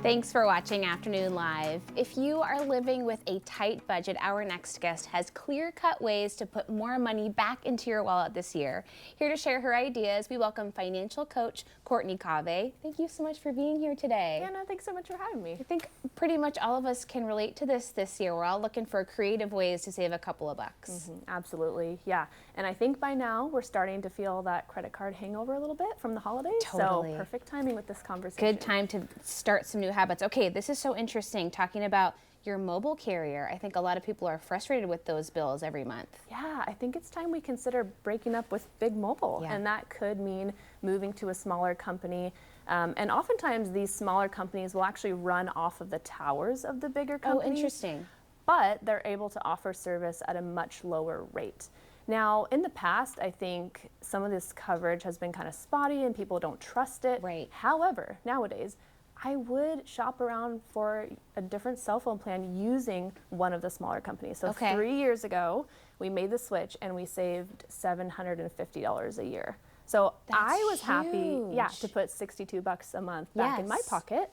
Thanks for watching Afternoon Live. If you are living with a tight budget, our next guest has clear-cut ways to put more money back into your wallet this year. Here to share her ideas, we welcome financial coach Cortney Kaveh. Thank you so much for being here today. Yeah, no, thanks so much for having me. I think pretty much all of us can relate to this year. We're all looking for creative ways to save a couple of bucks. Absolutely, yeah. And I think by now we're starting to feel that credit card hangover a little bit from the holidays. Totally. So perfect timing with this conversation. Good time to start some new habits. Okay, this is so interesting, talking about your mobile carrier. I think a lot of people are frustrated with those bills every month. Yeah, I think it's time we consider breaking up with big mobile. Yeah. And that could mean moving to a smaller company. And oftentimes these smaller companies will actually run off of the towers of the bigger companies. Oh, interesting. But they're able to offer service at a much lower rate. Now, in the past, I think some of this coverage has been kind of spotty and people don't trust it. Right. However, nowadays, I would shop around for a different cell phone plan using one of the smaller companies. So Okay. 3 years ago, we made the switch and we saved $750 a year. So That's I was happy, yeah, huge. to put $62 a month back in my Yes. pocket.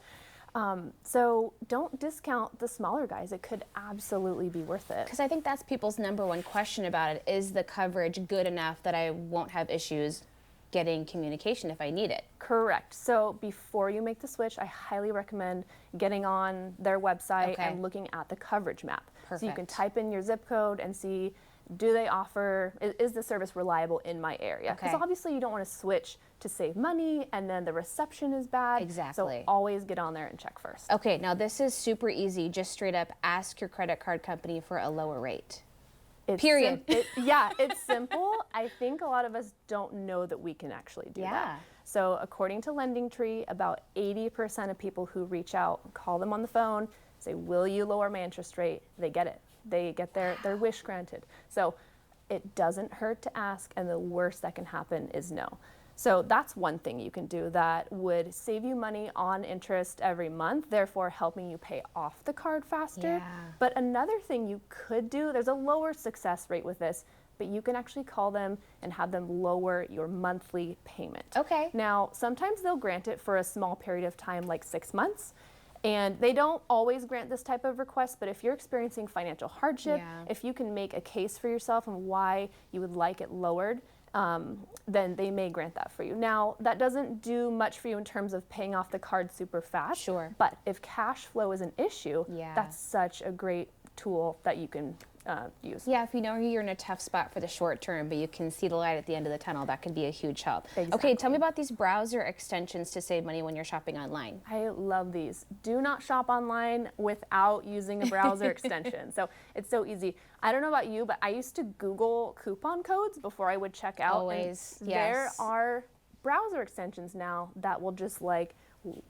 So don't discount the smaller guys. It could absolutely be worth it. Because I think that's people's number one question about it. Is the coverage good enough that I won't have issues getting communication if I need it? Correct. So before you make the switch, I highly recommend getting on their website Okay. and looking at the coverage map. So you can Perfect. type in your zip code and see, do they offer, is the service reliable in my area? Because Okay. obviously you don't want to switch to save money and then the reception is bad. Exactly. So always get on there and check first. Okay, now this is super easy. Just straight up ask your credit card company for a lower rate. It's Period. Yeah, it's simple. I think a lot of us don't know that we can actually do Yeah. that. So according to LendingTree, about 80% of people who reach out, call them on the phone, say, will you lower my interest rate? They get it. They get their wish granted. So it doesn't hurt to ask, and the worst that can happen is no. So that's one thing you can do that would save you money on interest every month, therefore helping you pay off the card faster. Yeah. But another thing you could do, there's a lower success rate with this, but you can actually call them and have them lower your monthly payment. Okay. Now, sometimes they'll grant it for a small period of time, like 6 months. And they don't always grant this type of request, but if you're experiencing financial hardship, Yeah. if you can make a case for yourself and why you would like it lowered, then they may grant that for you. Now, that doesn't do much for you in terms of paying off the card super fast. Sure. But if cash flow is an issue, Yeah. that's such a great tool that you can use. Yeah, if you know you're in a tough spot for the short term, but you can see the light at the end of the tunnel, that can be a huge help. Okay, Exactly. tell me about these browser extensions to save money when you're shopping online. I love these. Do not shop online without using a browser extension. So it's so easy. I don't know about you, but I used to Google coupon codes before I would check out. Always, and yes. There are browser extensions now that will just like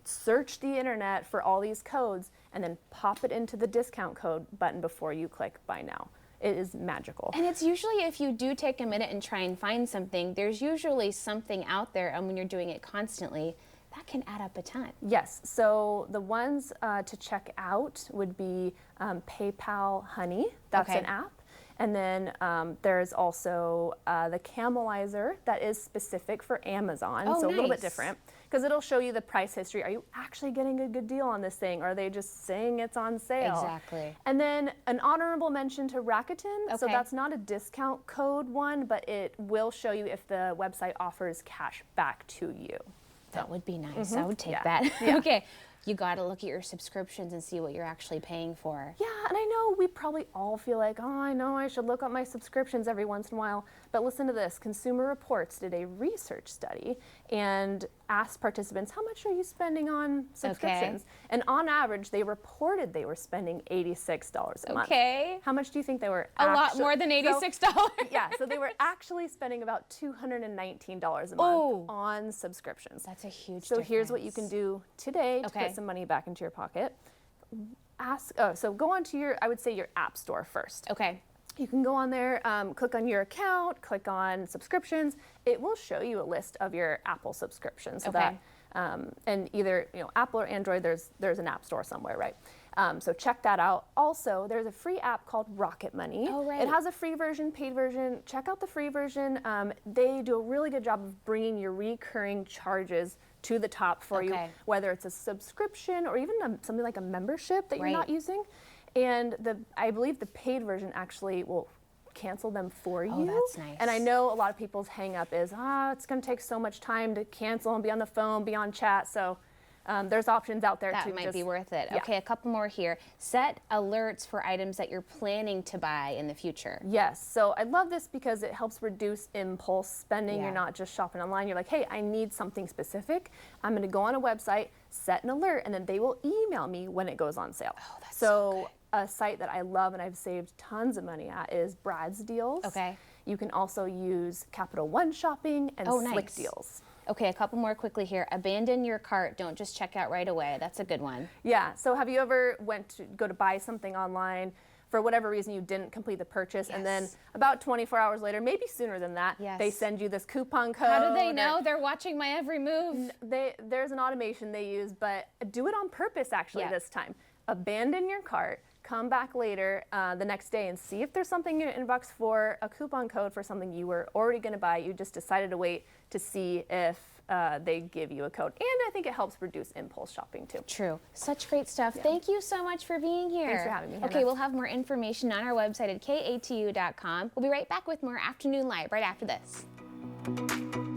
search the internet for all these codes and then pop it into the discount code button before you click buy now. It is magical. And it's usually, if you do take a minute and try and find something, there's usually something out there, and when you're doing it constantly, that can add up a ton. Yes, so the ones to check out would be PayPal Honey. That's Okay. an app. And then there's also the Camelizer that is specific for Amazon. Oh, so a little bit nice. different because it'll show you the price history. Are you actually getting a good deal on this thing? Or are they just saying it's on sale? Exactly. And then an honorable mention to Rakuten. So Okay. that's not a discount code one, but it will show you if the website offers cash back to you. That would be nice. I would take Yeah. that. Yeah. Okay. You got to look at your subscriptions and see what you're actually paying for. Yeah, and I know we probably all feel like, oh, I know I should look up my subscriptions every once in a while. But listen to this. Consumer Reports did a research study and asked participants, how much are you spending on subscriptions? And on average, they reported they were spending $86 a month. Okay. How much do you think they were A lot actually- more than $86. Yeah, so they were actually spending about $219 a month Oh. on subscriptions. That's a huge So here's what you difference. can do today to Okay. put some money back into your pocket. So go onto your, I would say your app store first. Okay. You can go on there, click on your account, click on subscriptions. It will show you a list of your Apple subscriptions so Okay. And either Apple or Android, there's an app store somewhere, right? So check that out. Also, there's a free app called Rocket Money. Oh, right. It has a free version, paid version. Check out the free version. They do a really good job of bringing your recurring charges to the top for you, whether it's a subscription or even something like a membership that you're not using. And I believe the paid version actually will cancel them for you. Oh, that's nice. And I know a lot of people's hang up is, it's going to take so much time to cancel and be on the phone, be on chat. So there's options out there that might be worth it. Okay, a couple more here. Set alerts for items that you're planning to buy in the future. Yes, so I love this because it helps reduce impulse spending. You're not just shopping online. You're like, hey, I need something specific. I'm going to go on a website, set an alert, and then they will email me when it goes on sale. Oh, that's so good. A site that I love and I've saved tons of money at is Brad's Deals. Okay. You can also use Capital One Shopping and Slick Deals. Okay, a couple more quickly here. Abandon your cart. Don't just check out right away. That's a good one. Yeah, so have you ever go to buy something online, for whatever reason you didn't complete the purchase, and then about 24 hours later, maybe sooner than that, they send you this coupon code. How do they know? They're watching my every move. There's an automation they use, but do it on purpose actually this time. Abandon your cart, come back later the next day and see if there's something in your inbox for a coupon code for something you were already going to buy. You just decided to wait to see if they give you a code. And I think it helps reduce impulse shopping too. True. Such great stuff. Thank you so much for being here. Thanks for having me, Hannah. Okay, we'll have more information on our website at katu.com. We'll be right back with more Afternoon Live right after this.